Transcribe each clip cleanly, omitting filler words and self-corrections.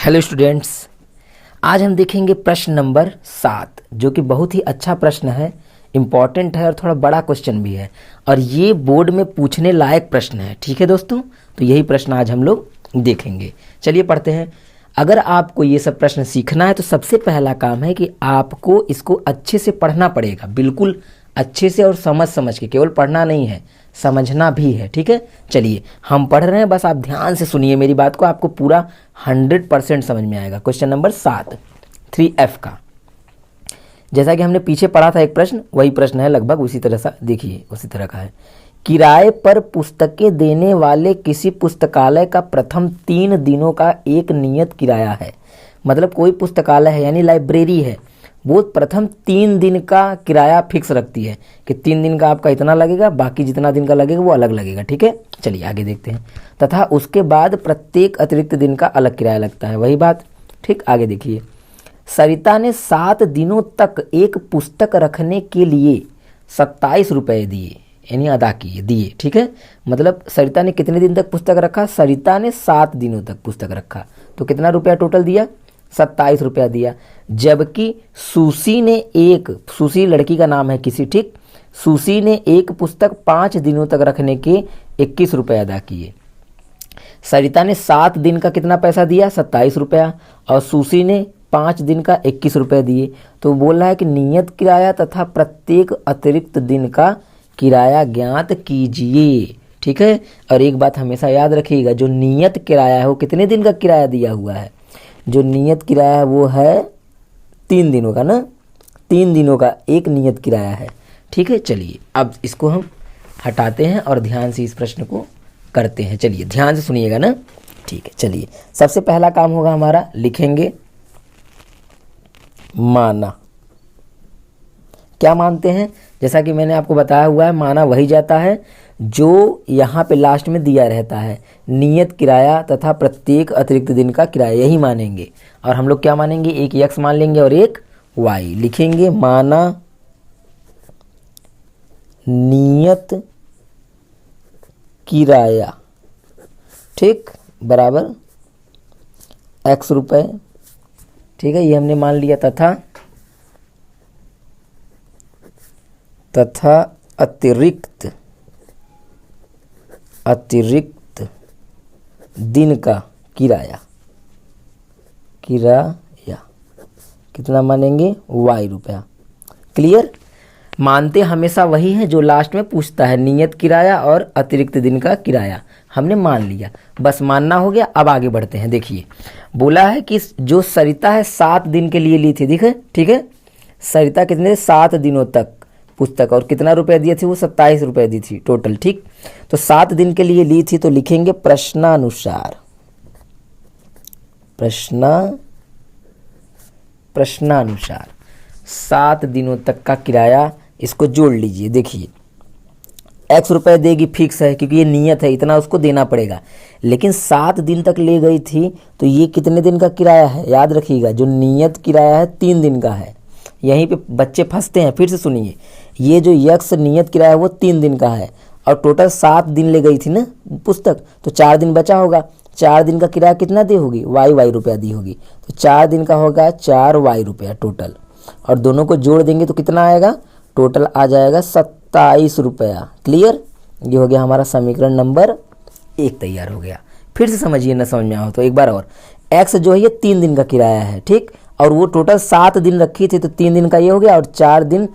Hello students, आज हम देखेंगे प्रश्न नंबर 7 जो कि बहुत ही अच्छा प्रश्न है, इम्पॉर्टेंट है और थोड़ा बड़ा क्वेश्चन भी है और ये बोर्ड में पूछने लायक प्रश्न है। ठीक है दोस्तों, तो यही प्रश्न आज हम लोग देखेंगे। चलिए पढ़ते हैं। अगर आपको ये सब प्रश्न सीखना है तो सबसे पहला काम है कि आपको इसको अच्छे से पढ़ना पड़ेगा, बिल्कुल अच्छे से और समझ के, केवल पढ़ना नहीं है समझना भी है। ठीक है, चलिए हम पढ़ रहे हैं, बस आप ध्यान से सुनिए मेरी बात को, आपको पूरा 100% समझ में आएगा। क्वेश्चन नंबर 7 3F का, जैसा कि हमने पीछे पढ़ा था एक प्रश्न, वही प्रश्न है लगभग उसी तरह सा, देखिए उसी तरह का है। किराए पर पुस्तकें देने वाले किसी पुस्तकालय का प्रथम 3 दिनों का एक नियत किराया है। मतलब कोई पुस्तकालय है यानी लाइब्रेरी है, वो प्रथम 3 दिन का किराया फिक्स रखती है कि 3 दिन का आपका इतना लगेगा, बाकी जितना दिन का लगेगा वो अलग लगेगा। ठीक है, चलिए आगे देखते हैं। तथा उसके बाद प्रत्येक अतिरिक्त दिन का अलग किराया लगता है, वही बात। ठीक, आगे देखिए। सरिता ने 7 दिनों तक एक पुस्तक रखने के लिए 27 रुपये दिए, यानी अदा किए, दिए। ठीक है, मतलब सरिता ने कितने दिन तक पुस्तक रखा? सरिता ने 7 दिनों तक पुस्तक रखा, तो कितना रुपया टोटल दिया? 27 रुपया दिया। जबकि सुसी ने सुसी लड़की का नाम है किसी, ठीक, सुसी ने एक पुस्तक 5 दिनों तक रखने के 21 रुपये अदा किए। सरिता ने 7 दिन का कितना पैसा दिया? 27 रुपया, और सुसी ने 5 दिन का 21 रुपये दिए। तो बोल रहा है कि नियत किराया तथा प्रत्येक अतिरिक्त दिन का किराया ज्ञात कीजिए। ठीक है, और एक बात हमेशा याद रखिएगा, जो नियत किराया है वो कितने दिन का किराया दिया हुआ है? जो नियत किराया है वो है 3 दिनों का ना, 3 दिनों का एक नियत किराया है। ठीक है, चलिए अब इसको हम हटाते हैं और ध्यान से इस प्रश्न को करते हैं। चलिए ध्यान से सुनिएगा ना। ठीक है, चलिए सबसे पहला काम होगा हमारा, लिखेंगे माना। क्या मानते हैं? जैसा कि मैंने आपको बताया हुआ है, माना वही जाता है जो यहाँ पे लास्ट में दिया रहता है, नियत किराया तथा प्रत्येक अतिरिक्त दिन का किराया, यही मानेंगे। और हम लोग क्या मानेंगे? एक x मान लेंगे और एक y लिखेंगे। माना नियत किराया, ठीक, बराबर x रुपये। ठीक है, ये हमने मान लिया। तथा अतिरिक्त दिन का किराया कितना मानेंगे? y रुपया। क्लियर? मानते हमेशा वही है जो लास्ट में पूछता है, नियत किराया और अतिरिक्त दिन का किराया। हमने मान लिया, बस मानना हो गया। अब आगे बढ़ते हैं। देखिए बोला है कि जो सरिता है 7 दिन के लिए ली थी, दिखे, ठीक है, सरिता कितने 7 दिनों तक पुस्तक, और कितना रुपए दिए थे? वो 27 रुपये दी थी टोटल। ठीक, तो 7 दिन के लिए ली थी, तो लिखेंगे प्रश्नानुसार। प्रश्नानुसार 7 दिनों तक का किराया, इसको जोड़ लीजिए। देखिए x रुपये देगी, फिक्स है क्योंकि ये नियत है, इतना उसको देना पड़ेगा। लेकिन 7 दिन तक ले गई थी, तो ये कितने दिन का किराया है? याद रखिएगा, जो नियत किराया है 3 दिन का है। यहीं पे बच्चे फंसते हैं, फिर से सुनिए। ये जो यक्स नियत किराया है वो 3 दिन का है, और टोटल 7 दिन ले गई थी ना पुस्तक, तो 4 दिन बचा होगा। 4 दिन का किराया कितना दी होगी? y रुपया दी होगी, तो 4 दिन का होगा 4y रुपया टोटल, और दोनों को जोड़ देंगे तो कितना आएगा? टोटल आ जाएगा 27 रुपया। क्लियर? ये हो गया हमारा समीकरण नंबर 1 तैयार हो गया। फिर से समझिए, ना समझ में आओ तो एक बार और। x जो है ये 3 दिन का किराया है, ठीक, और वो टोटल 7 दिन रखी थी, तो 3 दिन का ये हो गया, और 4 दिन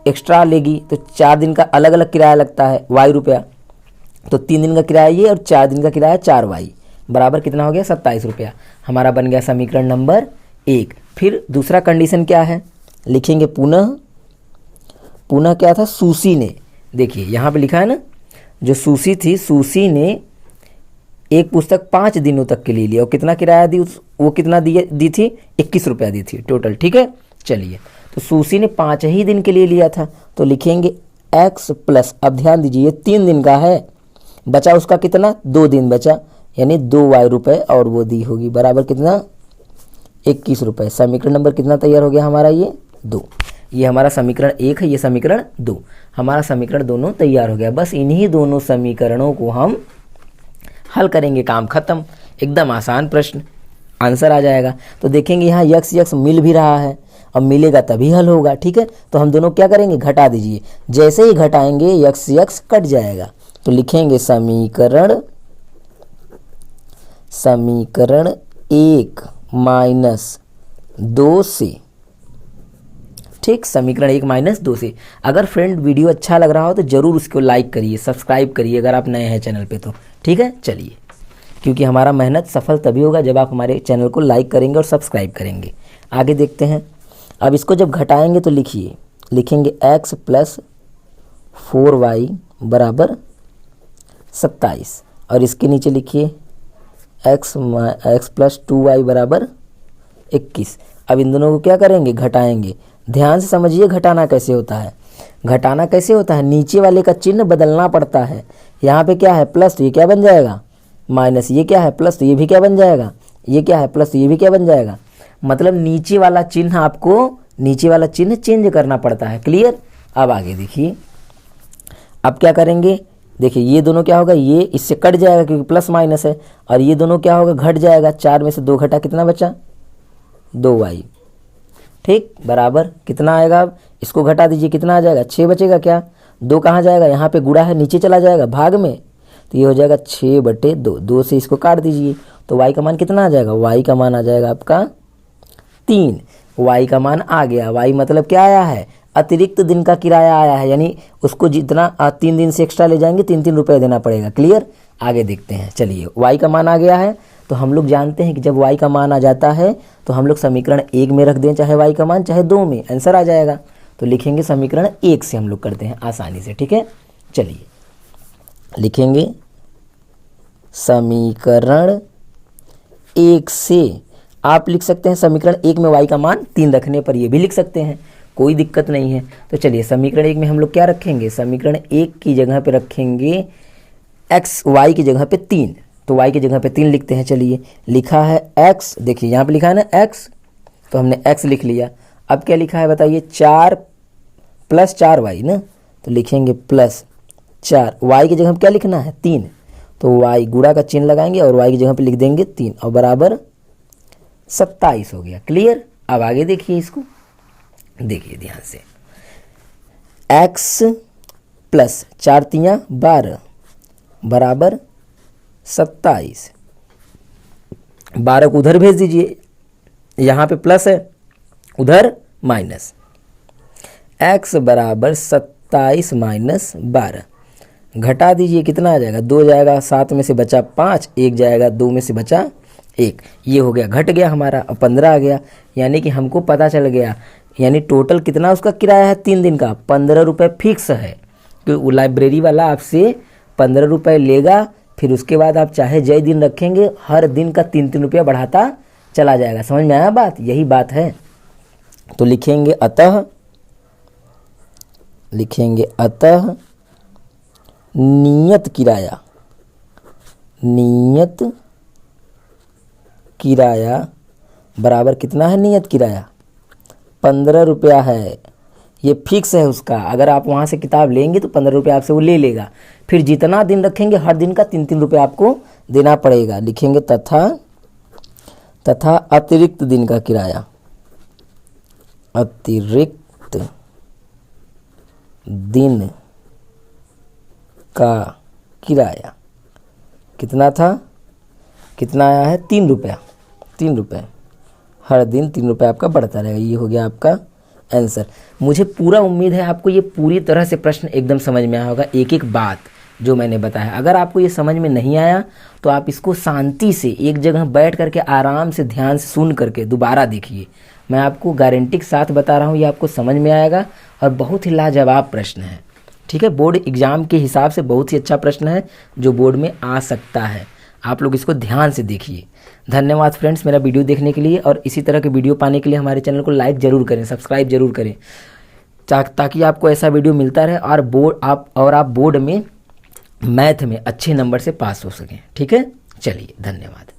एक्स्ट्रा लेगी, तो 4 दिन का अलग अलग किराया लगता है y रुपया। तो 3 दिन का किराया ये और 4 दिन का किराया 4y, बराबर कितना हो गया? 27 रुपया। हमारा बन गया समीकरण नंबर 1। फिर दूसरा कंडीशन क्या है? लिखेंगे पुनः क्या था? सुसी ने, देखिए यहाँ पे लिखा है ना, जो सुसी थी, सुसी ने एक पुस्तक 5 दिनों तक के लिए लिया, और कितना किराया दी? वो कितना दी थी? 21 रुपया दी थी टोटल। ठीक है, चलिए, तो सुसी ने 5 ही दिन के लिए लिया था, तो लिखेंगे x प्लस, अब ध्यान दीजिए ये 3 दिन का है, बचा उसका कितना? 2 दिन बचा, यानी 2y रुपये, और वो दी होगी, बराबर कितना? 21 रुपये। समीकरण नंबर कितना तैयार हो गया हमारा? ये 2। ये हमारा समीकरण 1 है, ये समीकरण 2। हमारा समीकरण दोनों तैयार हो गया। बस इन्हीं दोनों समीकरणों को हम हल करेंगे, काम खत्म। एकदम आसान प्रश्न। आंसर आ जाएगा। तो देखेंगे यहाँ यक्स यक्स मिल भी रहा है, अब मिलेगा तभी हल होगा। ठीक है, तो हम दोनों क्या करेंगे, घटा दीजिए। जैसे ही घटाएंगे यक्स यक्स कट जाएगा, तो लिखेंगे समीकरण 1 माइनस 2 से। ठीक, समीकरण 1 माइनस 2 से। अगर फ्रेंड वीडियो अच्छा लग रहा हो तो ज़रूर उसको लाइक करिए, सब्सक्राइब करिए अगर आप नए हैं चैनल पे तो। ठीक है, चलिए, क्योंकि हमारा मेहनत सफल तभी होगा जब आप हमारे चैनल को लाइक करेंगे और सब्सक्राइब करेंगे। आगे देखते हैं। अब इसको जब घटाएंगे तो लिखेंगे x प्लस 4y बराबर 27, और इसके नीचे लिखिए x प्लस 2y बराबर 21। अब इन दोनों को क्या करेंगे, घटाएंगे। ध्यान से समझिए घटाना कैसे होता है। घटाना कैसे होता है, नीचे वाले का चिन्ह बदलना पड़ता है। यहाँ पे क्या है प्लस, तो ये क्या बन जाएगा माइनस, ये क्या है प्लस, तो ये भी क्या बन जाएगा, ये क्या है प्लस, तो ये भी क्या बन जाएगा। मतलब नीचे वाला चिन्ह आपको, नीचे वाला चिन्ह चेंज करना पड़ता है। क्लियर। अब आगे देखिए, अब क्या करेंगे, देखिए ये दोनों क्या होगा, ये इससे कट जाएगा क्योंकि प्लस माइनस है, और ये दोनों क्या होगा, घट जाएगा। 4 में से 2 घटा, कितना बचा, 2y। ठीक, बराबर कितना आएगा, अब इसको घटा दीजिए, कितना आ जाएगा, 6 बचेगा। क्या 2 कहाँ जाएगा, यहाँ पे गुणा है, नीचे चला जाएगा भाग में, तो ये हो जाएगा 6/2। 2 से इसको काट दीजिए, तो y का मान कितना आ जाएगा, y का मान आ जाएगा आपका 3। y का मान आ गया। y मतलब क्या आया है, अतिरिक्त दिन का किराया आया है, यानी उसको जितना 3 दिन से एक्स्ट्रा ले जाएंगे 3-3 रुपये देना पड़ेगा। क्लियर। आगे देखते हैं। चलिए, y का मान आ गया है, तो हम लोग जानते हैं कि जब y का मान आ जाता है तो हम लोग समीकरण 1 में रख दें, चाहे y का मान चाहे 2 में, आंसर आ जाएगा। तो लिखेंगे समीकरण 1 से हम लोग करते हैं आसानी से। ठीक है, चलिए लिखेंगे समीकरण 1 से। आप लिख सकते हैं समीकरण 1 में y का मान 3 रखने पर ये भी लिख सकते हैं, कोई दिक्कत नहीं है। तो चलिए समीकरण 1 में हम लोग क्या रखेंगे, समीकरण 1 की जगह पे रखेंगे y की जगह पे 3, तो y की जगह पे 3 लिखते हैं। चलिए, लिखा है x, देखिए यहाँ पे लिखा है ना x, तो हमने x लिख लिया। अब क्या लिखा है बताइए, 4 + 4y ना, तो लिखेंगे +4। y की जगह पे क्या लिखना है, 3, तो y गुणा का चिन्ह लगाएंगे और y की जगह पे लिख देंगे 3, और बराबर 27 हो गया। क्लियर। अब आगे देखिए, इसको देखिए ध्यान से, x + 4 × 12 बराबर 27। 12 को उधर भेज दीजिए, यहाँ पे प्लस है, उधर माइनस। x बराबर 27 - 12, घटा दीजिए, कितना आ जाएगा, 2 जाएगा, 7 में से बचा 5, 1 जाएगा, 2 में से बचा 1, ये हो गया, घट गया हमारा, और 15 आ गया। यानी कि हमको पता चल गया, यानी टोटल कितना उसका किराया है 3 दिन का, 15 रुपये फिक्स है। क्योंकि लाइब्रेरी वाला आपसे 15 रुपये लेगा, फिर उसके बाद आप चाहे जय दिन रखेंगे, हर दिन का 3-3 रुपया बढ़ाता चला जाएगा। समझ में आया बात, यही बात है। तो लिखेंगे अतः नियत किराया बराबर कितना है, नियत किराया 15 रुपया है, ये फिक्स है उसका। अगर आप वहाँ से किताब लेंगे तो 15 रुपये आपसे वो ले लेगा, फिर जितना दिन रखेंगे हर दिन का 3-3 रुपये आपको देना पड़ेगा। लिखेंगे तथा अतिरिक्त दिन का किराया, अतिरिक्त दिन का किराया कितना था, कितना आया है, 3 रुपया। 3 रुपये, हर दिन 3 रुपये आपका बढ़ता रहेगा। ये हो गया आपका आंसर। मुझे पूरा उम्मीद है आपको ये पूरी तरह से प्रश्न एकदम समझ में आया होगा, एक एक बात जो मैंने बताया। अगर आपको ये समझ में नहीं आया तो आप इसको शांति से एक जगह बैठ करके आराम से ध्यान से सुन करके दोबारा देखिए। मैं आपको गारंटी के साथ बता रहा हूँ, ये आपको समझ में आएगा, और बहुत ही लाजवाब प्रश्न है। ठीक है, बोर्ड एग्जाम के हिसाब से बहुत ही अच्छा प्रश्न है जो बोर्ड में आ सकता है। आप लोग इसको ध्यान से देखिए। धन्यवाद फ्रेंड्स मेरा वीडियो देखने के लिए, और इसी तरह के वीडियो पाने के लिए हमारे चैनल को लाइक ज़रूर करें, सब्सक्राइब जरूर करें, ताकि आपको ऐसा वीडियो मिलता रहे और आप बोर्ड में मैथ में अच्छे नंबर से पास हो सकें। ठीक है, चलिए धन्यवाद।